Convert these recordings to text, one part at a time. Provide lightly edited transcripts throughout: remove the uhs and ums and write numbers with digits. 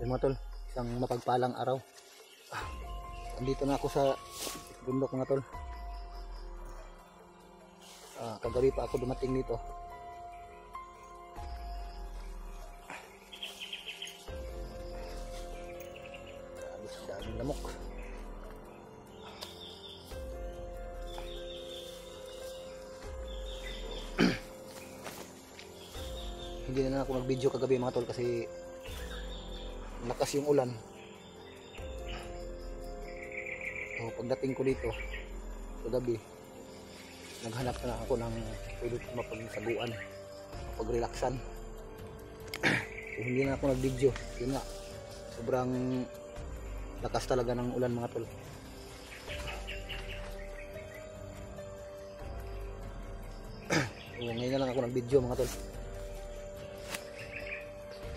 mga tol, isang mapagpalang araw. Andito na ako sa bundok mga tol. Kagabi pa ako dumating dito. Daming lamok. Hindi na ako nag-video kagabi mga tol kasi lakas yung ulan. So pagdating ko dito kagabi, naghanap na ako ng pwede kong mapagsaguan, mapag-relaxan. So hindi na ako nag-video. Yun nga, sobrang lakas talaga ng ulan mga tol. So ngayon na lang ako nag-video mga tol.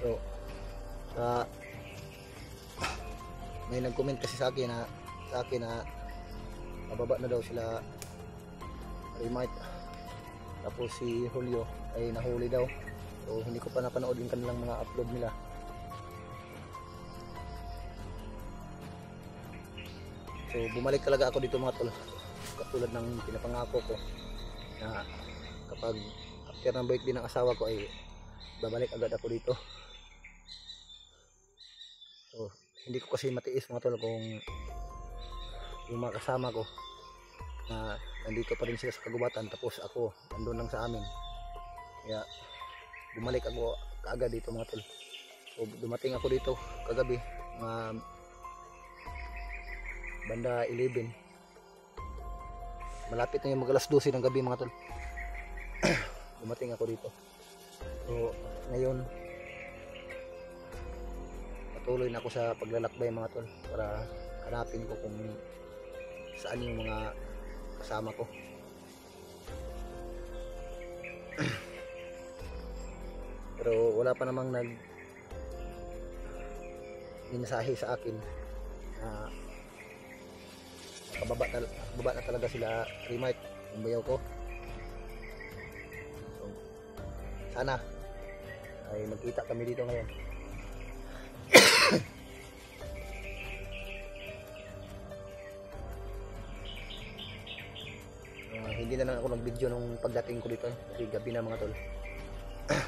So may nag-comment kasi sa akin na mababa na daw sila Remite, tapos si Julio ay nahuli daw. So hindi ko pa napanood yung kanilang mga upload nila. So bumalik talaga ako dito mga tol, katulad ng pinapangako ko na kapag after ng birthday ng asawa ko ay babalik agad ako dito. So hindi ko kasi matiis mga tol kung yung mga kasama ko na nandito pa rin sila sa kagubatan tapos ako nandun lang sa amin. Kaya bumalik ako kaagad dito mga tol. So dumating ako dito kagabi mga banda 11. Malapit na yung mag alas 12 ng gabi mga tol. Dumating ako dito. So ngayon patuloy na ako sa paglalakbay mga tol para hanapin ko kung saan yung mga kasama ko. Pero wala pa namang mensahe sa akin na baba na talaga sila Remite, yung bayaw ko. So, sana ay magkita kami dito ngayon. Hindi na lang ako nag-video nung pagdating ko dito kasi gabi na mga tol.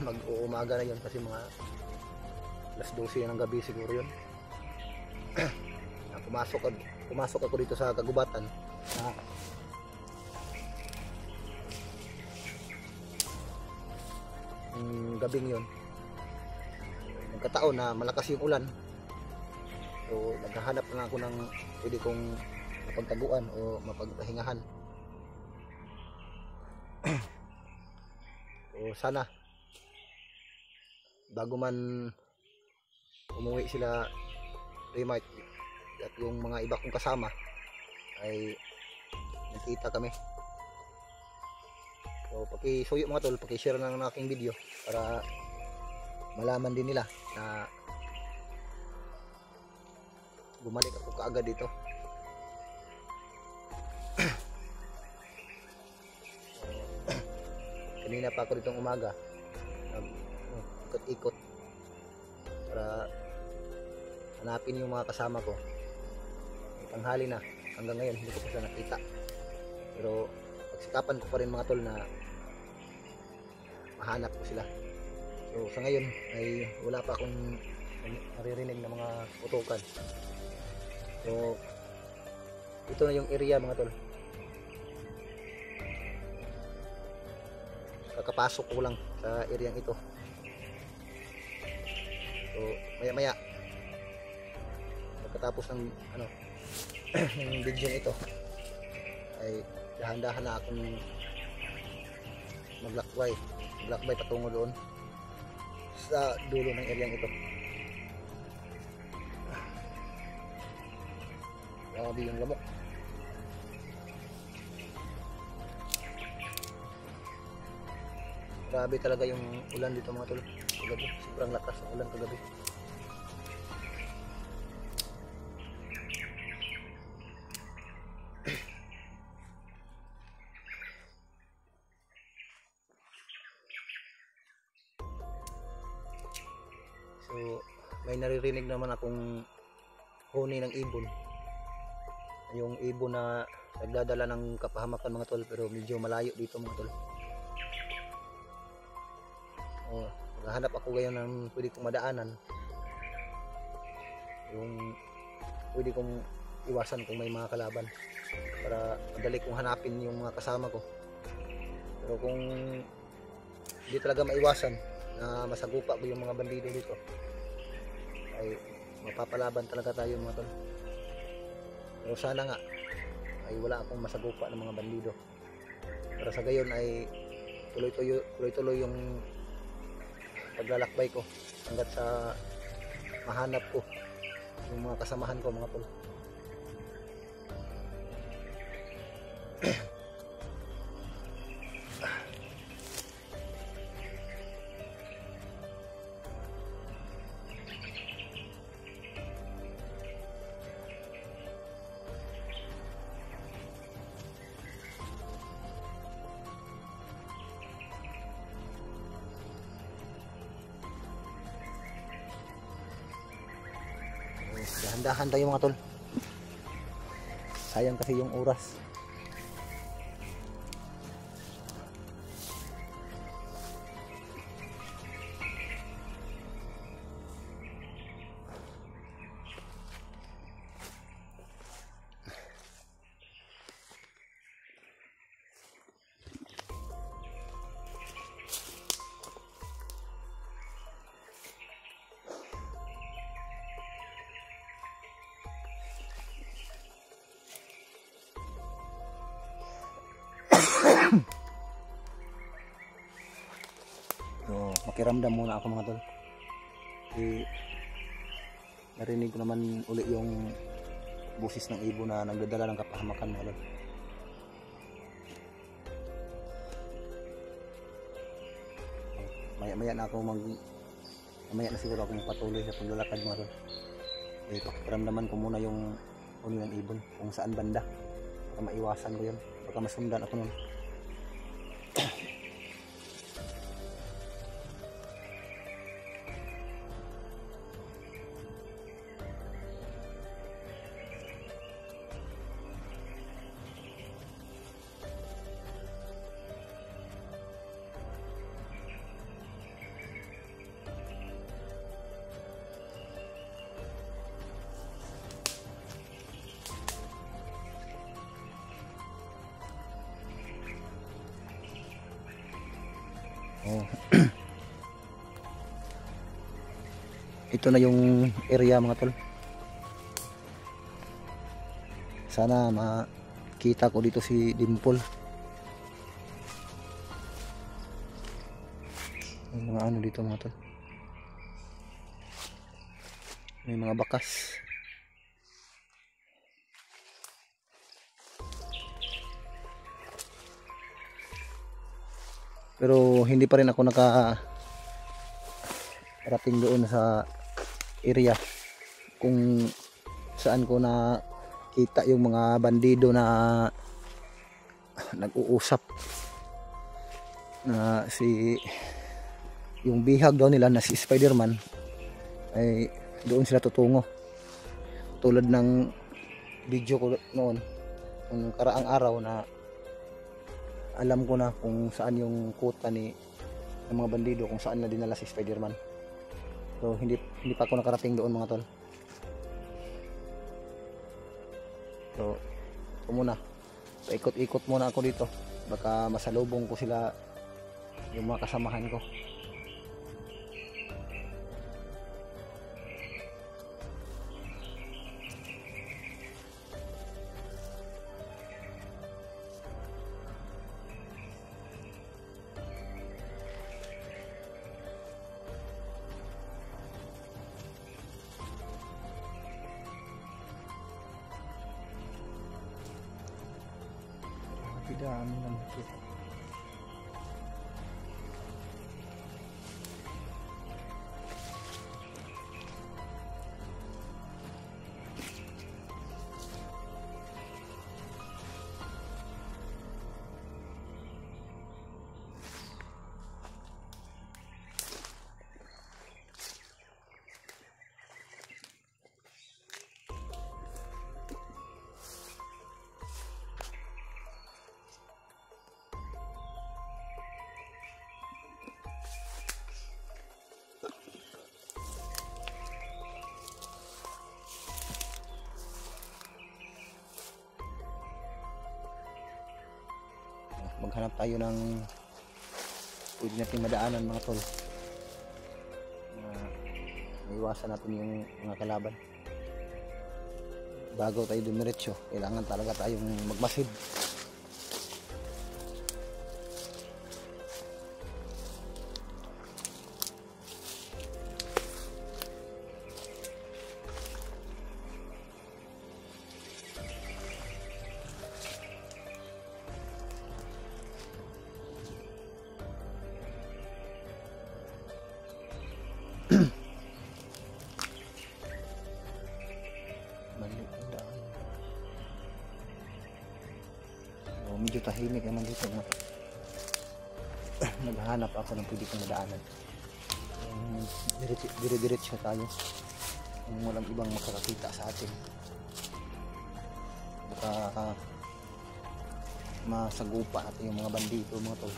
Mag-uumaga na yun kasi mga alas 12 ng gabi siguro yun. Pumasok ako dito sa kagubatan gabing yun. Nagkataon na malakas yung ulan. So naghahanap na ako ng pwede kong mapagtaguan o mapagpahingahan. So sana bago man umuwi sila Remite at yung mga iba kong kasama ay nakita kami. So pakisuyo mga tol, pakishare na ng aking video para malaman din nila na bumalik ako kaagad dito. Kanina pa ako ditong umaga ikot-ikot para hanapin yung mga kasama ko. Tanghali na, hanggang ngayon hindi ko pa sila nakita, pero pagsikapan ko pa rin mga tol na mahanap ko sila. So sa ngayon ay wala pa akong naririnig na mga putukan. So ito na yung area mga tol. Kakapasok ko lang sa area ito. So maya pagkatapos ng ng video nito ay dahan-dahan na akong maglakbay patungo doon sa dulo ng area ito. Grabe yung lamok. Grabe talaga yung ulan dito mga tol kagabi. Sobrang lakas ng ulan kagabi. So may naririnig naman akong huni ng ibon. Yung ibon na nagdadala ng kapahamakan mga tol, pero medyo malayo dito mga tol. Naghahanap ako ngayon ng pwede kong madaanan, yung pwede kong iwasan kung may mga kalaban, para madali kong hanapin yung mga kasama ko. Pero kung hindi talaga maiwasan na masagupa ko yung mga bandido dito, ay mapapalaban talaga tayo mga tol. Pero sana nga ay wala akong masagupa ng mga bandido, para sa gayon ay tuloy-tuloy yung paglalakbay ko hanggat sa mahanap ko yung mga kasamahan ko mga tol. Dahan-dahan tayo mga tol, sayang kasi yung oras. So, makiramdam muna ako mga tol. Narinig ko naman uli yung busis ng ibon na nagdadala ng kapahamakan mga tol. Maya na ako mamaya na siguro akong patuloy sa paglalakad mga tol. Pakiramdaman ko muna yung uli ng ibon kung saan banda, para maiwasan ko yun, baka masundan ako nun. Ito na yung area mga tol. Sana makita ko dito si Dimple. May mga ano dito mga tol, may mga bakas. Pero hindi pa rin ako nakarating doon sa area kung saan ko na kita yung mga bandido na nag-uusap na yung bihag daw nila na si Spider-Man ay doon sila tutungo, tulad ng video ko noon nung karaang araw na alam ko na kung saan yung kuta ng mga bandido, kung saan na dinala si Spider-Man. So hindi pa ako nakarating doon mga tol. So ito muna, paikot-ikot muna ako dito, baka masalubong ko sila, yung mga kasamahan ko. Dami ng makita. maghanap tayo ng pwede natin madaanan mga tol. Iwasan natin yung mga kalaban. Bago tayo dumiretso, kailangan talaga tayong magmasid. Medyo tahimik naman dito na naghahanap ako ng pwede kong madaanan. Dire-diretso tayo kung walang ibang makakakita sa atin, baka masagupa natin yung mga bandito mga tol.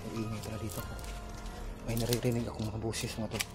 May ingay pala dito, may naririnig akong mga boses mga tol.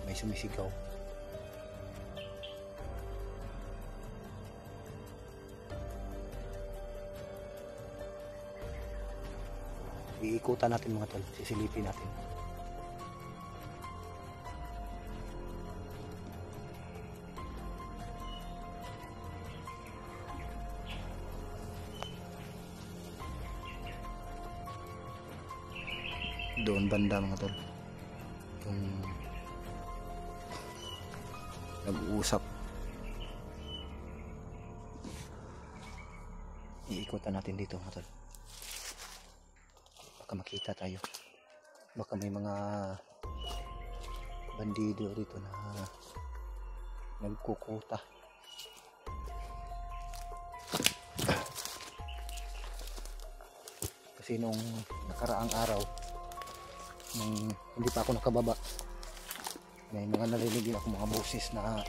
May sumisigaw. Iikutan natin mga tol, sisilipin natin. Doon banda mga tol, yung nag-uusap. Iikutan natin dito mga tol, baka makita tayo, baka may mga bandido dito na nagkukuta. Kasi nung nakaraang araw, nung hindi pa ako nakababa, may mga narinig din ako mga boses na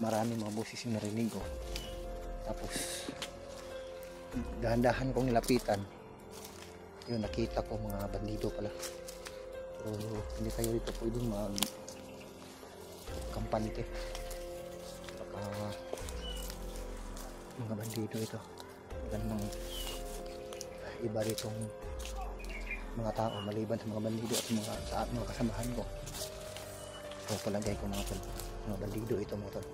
marami mga boses yung narinig ko. Tapos dahan-dahan kong nilapitan, yun nakita ko mga bandido pala. Pero hindi tayo dito pwedeng mag kampante, baka mga bandido ito. Ganang iba ritong mga tao maliban sa mga bandido at mga kasamahan ko. So palagay ko mga tol, mga bandido ito mga tol.